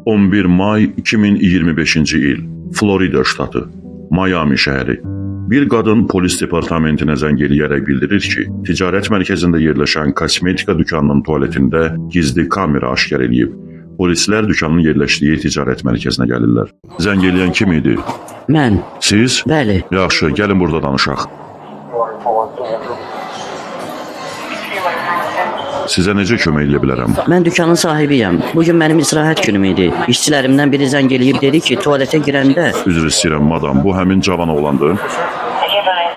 11 may 2025-ci il, Florida ştatı, Miami şəhəri. Bir qadın polis departamentinə zəng eləyərək bildirir ki, ticarət mərkəzində yerləşən kosmetika dükanının tualetində gizli kamera aşkar eləyib. Polislər dükanın yerləşdiyi ticarət mərkəzinə gəlirlər. Zəng eləyən kim idi? Mən. Siz? Bəli. Yaxşı, gəlin burada danışaq. Sizə necə kömək edə bilərəm? Mən dükanın sahibiyəm. Bugün mənim istirahət günüm idi. İşçilərimdən biri zəng eləyib dedi ki, tualetə girəndə... Üzr istəyirəm, madam, bu həmin cavan oğlandır.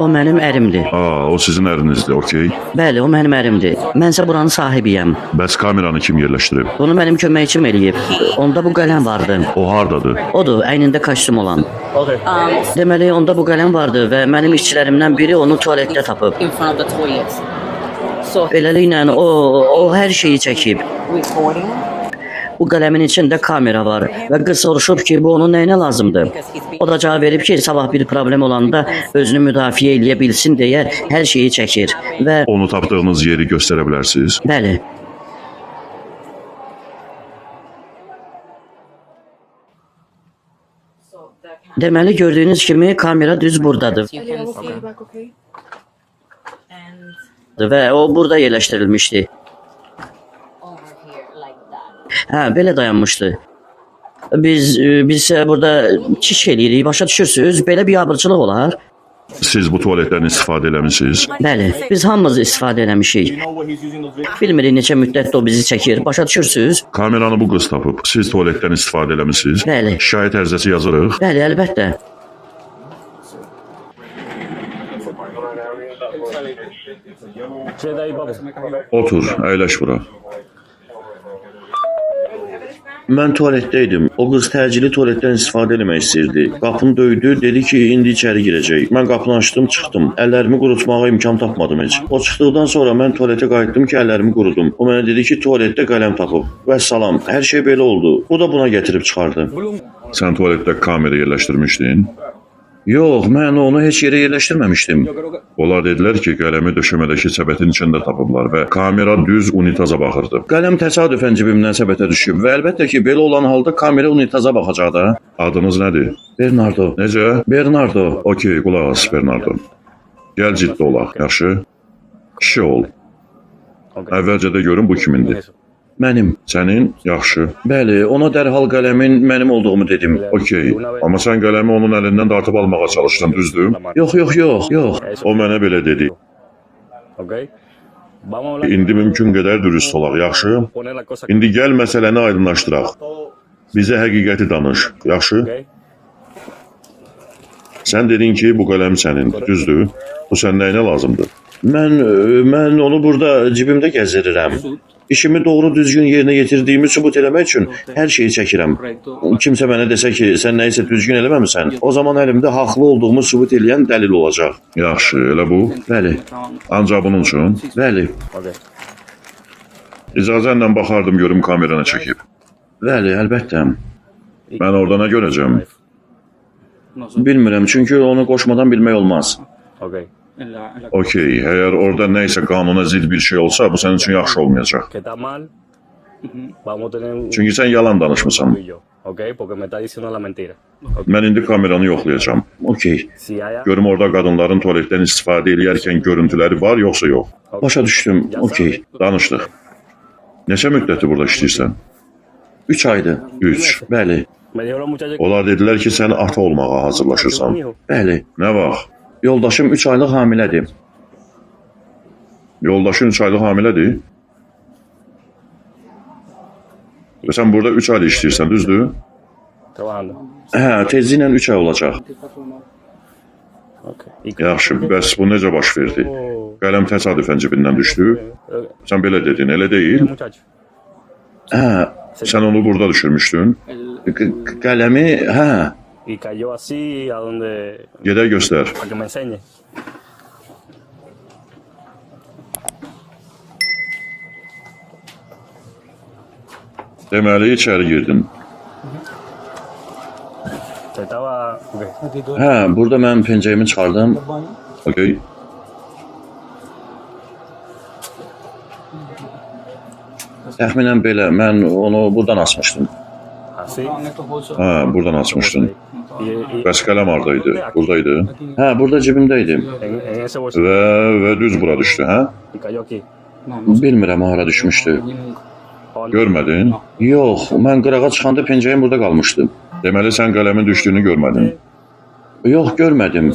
O mənim ərimdir. O sizin ərinizdir, okey. Bəli, o mənim ərimdir. Mənsə buranın sahibiyəm. Bəs kameranı kim yerləşdirib? Bunu mənim köməkçim eləyib. Onda bu qələm vardı. O hardadır? Odur, əynində kostyum olan. Deməli, onda bu qələm vardı və mənim işçilərimdən biri onu tualetdə tapıb. Beləliklə, o hər şeyi çəkib. Bu qələmin içində kamera var və qız soruşub ki, bu onun nəyinə lazımdır. O da cavab verib ki, sabah bir problem olanda özünü müdafiə eləyə bilsin deyə hər şeyi çəkir və... Onu tapdığınız yeri göstərə bilərsiniz? Bəli. Deməli, gördüyünüz kimi kamera düz buradadır. Və o burada yerləşdirilmişdi. Belə dayanmışdı. Biz isə burada çiş eləyirik, başa düşürsünüz, belə bir abırçılıq olar. Siz bu tualetdən istifadə eləmişsiniz? Bəli, biz hamımız istifadə eləmişik. Bilmirik neçə müddətdə o bizi çəkir, başa düşürsünüz. Kameranı bu qız tapıb, siz tualetdən istifadə eləmişsiniz? Bəli. Şikayət ərizəsi yazırıq? Bəli, əlbəttə. Otur, əyləş bura. Mən tualetdə idim. O qız təcili tualetdən istifadə eləmək istəyirdi. Qapını döydü, dedi ki, indi içəri girəcək. Mən qapını açdım, çıxdım. Əllərimi qurutmağa imkan tapmadım heç. O çıxdıqdan sonra mən tualetə qayıtdım ki, əllərimi qurudum. O mənə dedi ki, tualetdə qələm tapıb. Vəssalam, hər şey belə oldu. O da buna gətirib çıxardı. Sən tualetdə kamera yerləşdirmişdin? Yox, mən onu heç yerə yerləşdirməmişdim. Onlar dedilər ki, qələmi döşəmədəki səbətin içində tapıblar və kamera düz unitaza baxırdı. Qələm təsadüfən cibimdən səbətə düşüb və əlbəttə ki, belə olan halda kamera unitaza baxacaq da. Adınız nədir? Bernardo. Necə? Bernardo. Okey, qulaq as, Bernardo. Gəl ciddi olaq, yaxşı? Kişi ol. Əvvəlcə də görün bu kimindir. Mənim. Sənin? Yaxşı. Bəli, ona dərhal qələmin mənim olduğumu dedim. Okey, amma sən qələmi onun əlindən dartıb almağa çalışdın, düzdür? Yox. O mənə belə dedi. İndi mümkün qədər dürüst olaq, yaxşı? İndi gəl məsələni aydınlaşdıraq. Bizə həqiqəti danış, yaxşı? Sən dedin ki, bu qələm sənindir, düzdür? Bu sən nəyinə lazımdır? Mən onu burada cibimdə gəzirirəm. İşimi doğru düzgün yerinə yetirdiyimi sübut eləmək üçün hər şeyi çəkirəm. Kimsə mənə desə ki, sən nəyisə düzgün eləməmisən, o zaman əlimdə haqlı olduğumu sübut eləyən dəlil olacaq. Yaxşı, elə bu? Bəli. Ancaq bunun üçün? Bəli. İcazənlə baxardım görüm kamerana çəkib. Bəli, əlbəttə. Mən orada nə görəcəm? Bilmirəm, çünki onu qoşmadan bilmək olmaz. Okey, əgər orada nə isə qanuna zidd bir şey olsa, bu sənin üçün yaxşı olmayacaq. Çünki sən yalan danışmısan. Mən indi kameranı yoxlayacağam. Okey. Görüm orada qadınların tualetdən istifadə edərkən görüntüləri var, yoxsa yox. Başa düşdüm, okey. Danışdıq. Neçə müddətdir burada işləyirsən? 3 aydır. 3. Bəli. Onlar dedilər ki, sən ata olmağa hazırlaşırsan. Bəli. Nə vaxt? Yoldaşım 3 aylıq hamilədir. Yoldaşın 3 aylıq hamilədir? Və sən burada 3 ayda işləyirsən, düzdür? Tezliklə 3 ay olacaq. Yaxşı, bəs bu necə baş verdi? Qələm təsadüfən cibindən düşdü. Sən belə dedin, elə deyil? Sən onu burada düşürmüşdün. Qələmi, Gedək göstər. Deməli, içəri girdin. Burada mən pencəyimi çıxardım. Okey. Təxminən belə, mən onu buradan asmışdım. Así. Ha, buradan açmışdın. Bəs qələm hardaydı? Buradaydı. Hə, burada cibimdəydi. En ese bolsillo. Və düz bura düşdü, hə? Y cayó aquí. Bilmirəm hara düşmüşdü. Görmədin? Yox, mən qırağa çıxanda pencəyim burada qalmışdı. Deməli sən qələmin düşdüyünü görmədin. Yox, görmədim.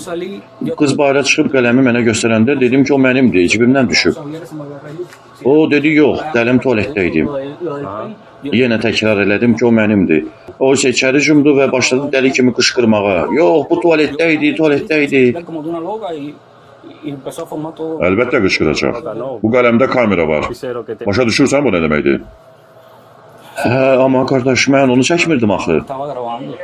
Qız bayıra çıxıb qələmi mənə göstərəndə dedim ki, o mənimdir, cibimdən düşüb. O dedi, yox, dəlim tualetdə idi. Yenə təkrar elədim ki, o mənimdir. O isə içəri cumdu və başladı dəli kimi qışqırmağa. Yox, bu tualetdə idi, tualetdə idi. Como de una loca y empezó a formar todo. Əlbəttə qışqıracaq. Bu qələmdə kamera var. Dice lo que te Başa düşürsən bu nə deməkdir? Hə, amma qardaş, mən onu çəkmirdim axı. estaba grabando.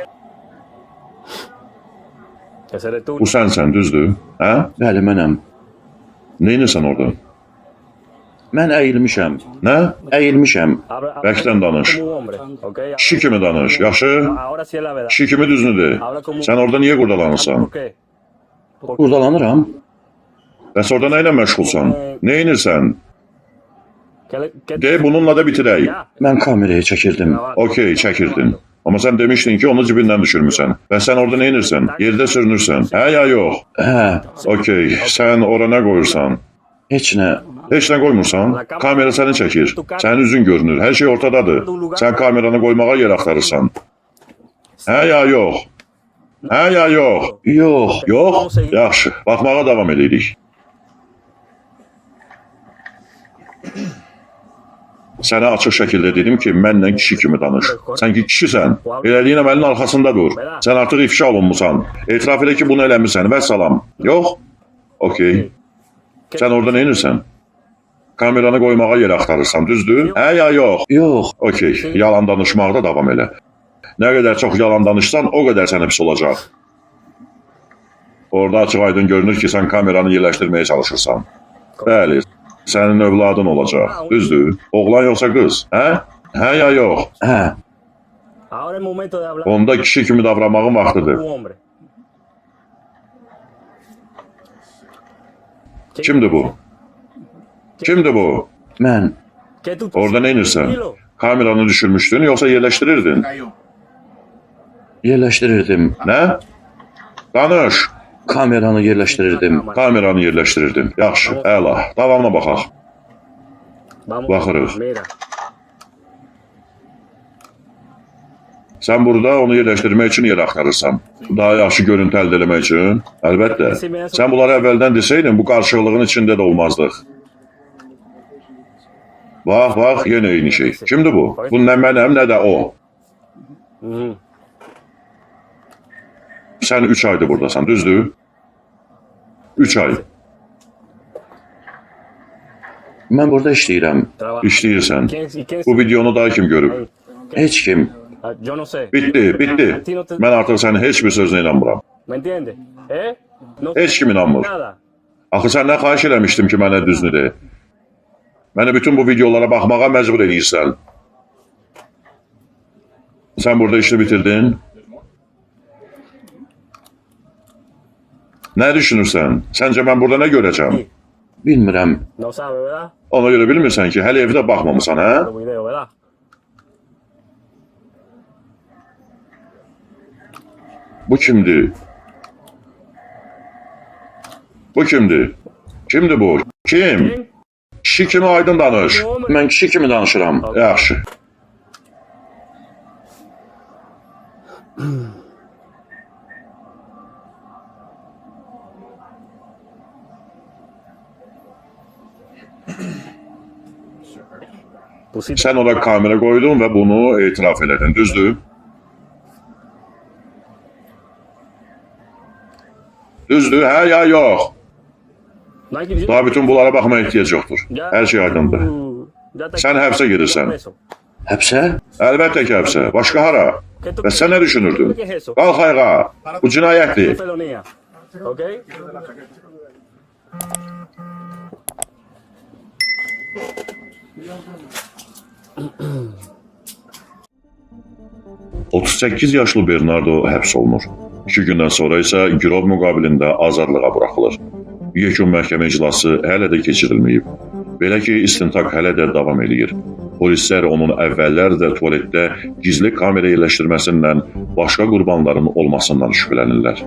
Ese eres tú. Bu sənsən, düzdür? Hə? Bəli, mənəm. Neynirsən orada? Mən əyilmişəm. Nə? Əyilmişəm. Bəkdən danış. Como un hombre, ¿ok? Kişi kimi danış, yaxşı? Ahora sí es la verdad. Kişi kimi düzünü de. Sən orada niyə qurdalanırsan? ¿Por qué? Qurdalanıram. Bəs orada nə ilə məşğulsan? Neynirsən? De, bununla da bitirək. Ya. Mən kameraya çəkirdim. Okey, çəkirdin. Amma sən demişdin ki, onu cibindən düşürmüsən. Bəs sən orada neynirsən? Yerdə sürünürsən. Hə ya yox? Hə, Okey, sən ora nə qoyursan? heç nə. Heç nə qoymursan? Kamera səni çəkir. Sənin üzün görünür. Hər şey ortadadır. Sən kameranı qoymağa yer axtarırsan. Hə ya yox? Hə ya yox? Yox. Yox? Yaxşı. Baxmağa davam edirik. Sənə açıq şəkildə dedim ki, mənlə kişi kimi danış. Sən ki kişisən. Elədiyin əməlin arxasında dur. Sən artıq ifşa olunmusan. Etiraf elə ki, bunu eləmirsən. Vəssalam. Yox? Okey. Sən orada neynirsən? Kameranı qoymağa yer axtarırsan, düzdür? Hə ya yox? Yox. Okey. Yalan danışmaqda davam elə. Nə qədər çox yalan danışsan, o qədər sənə pis olacaq. Orada açıq aydın görünür ki, sən kameranı yerləşdirməyə çalışırsan. Bəli. Sənin övladın olacaq. Düzdür? Oğlan yoxsa qız? Hə? Hə ya yox? Hə, Ahora es momento de hablar. Onda kişi kimi davranmağın vaxtıdır. Un hombre. Kimdir bu? Kimdir bu? mən. ¿Qué tú? Orada neynirsən? Tranquilo. Kameranı düşürmüşdün, yoxsa yerləşdirirdin? Yerləşdirirdim. Nə? Danış. Kameranı yerləşdirirdim. Kameranı yerləşdirirdin. Yaxşı, əla. Davamına baxaq. Vamos. Baxırıq. Mira. Sən burada onu yerləşdirmək üçün yer axtarırsan. Daha yaxşı görüntü əldə etmək üçün. Əlbəttə. Sən bunları əvvəldən desəydin, bu qarşılığın içində də olmazdıq. Bax, yenə eyni şey. Kimdir bu? Bu nə mənəm, nə də o. Ujú. Sən 3 aydır buradasan, düzdür? 3 ay. Mən burada işləyirəm. Trabaja. İşləyirsən. ¿Y quién? Bu videonu daha kim görüb? Heç kim. Ah, yo no sé. Bitti. Mən artıq sənin heç bir sözünə inanmıram. ¿Me entiendes? ¿Eh? No Heç kim inanmır. nada. Axı səndən xahiş eləmişdim ki, mənə düzünü de. Məni bütün bu videolara baxmağa məcbur edirsən. Sən burada işini bitirdin. Nə düşünürsən? Səncə mən burada nə görəcəm? Bilmirəm. No sabe, ¿verdad? Ona görə bilmirsən ki, hələ evdə baxmamısan, hə? Los videos, ¿verdad? Bu kimdir? Bu kimdir? Kimdir bu? Kim? Kişi kimi aydın danış. Mən kişi kimi danışıram. Yaxşı. Pusiste. Sən ora kamera qoydun və bunu etiraf elədin, düzdür? Düzdür, hə ya yox? No hay que- Daha bütün bunlara baxmaya ehtiyac yoxdur. Hər şey aydındır. Ya te- Sən həbsə gedirsən. Həbsə? Əlbəttə ki, həbsə. Başqa hara? Bəs sən nə düşünürdün? ¿Qué es eso? Qalx ayağa. Bu cinayətdir. Felonía. ¿Ok? 38 yaşlı Bernardo həbs olunur. 2 gündən sonra isə girov müqabilində azadlığa buraxılır. Yekun məhkəmə iclası hələ də keçirilməyib. Belə ki, istintaq hələ də davam edir. Polislər onun əvvəllər də tualetdə gizli kamera yerləşdirməsindən başqa qurbanların olmasından şübhələnirlər.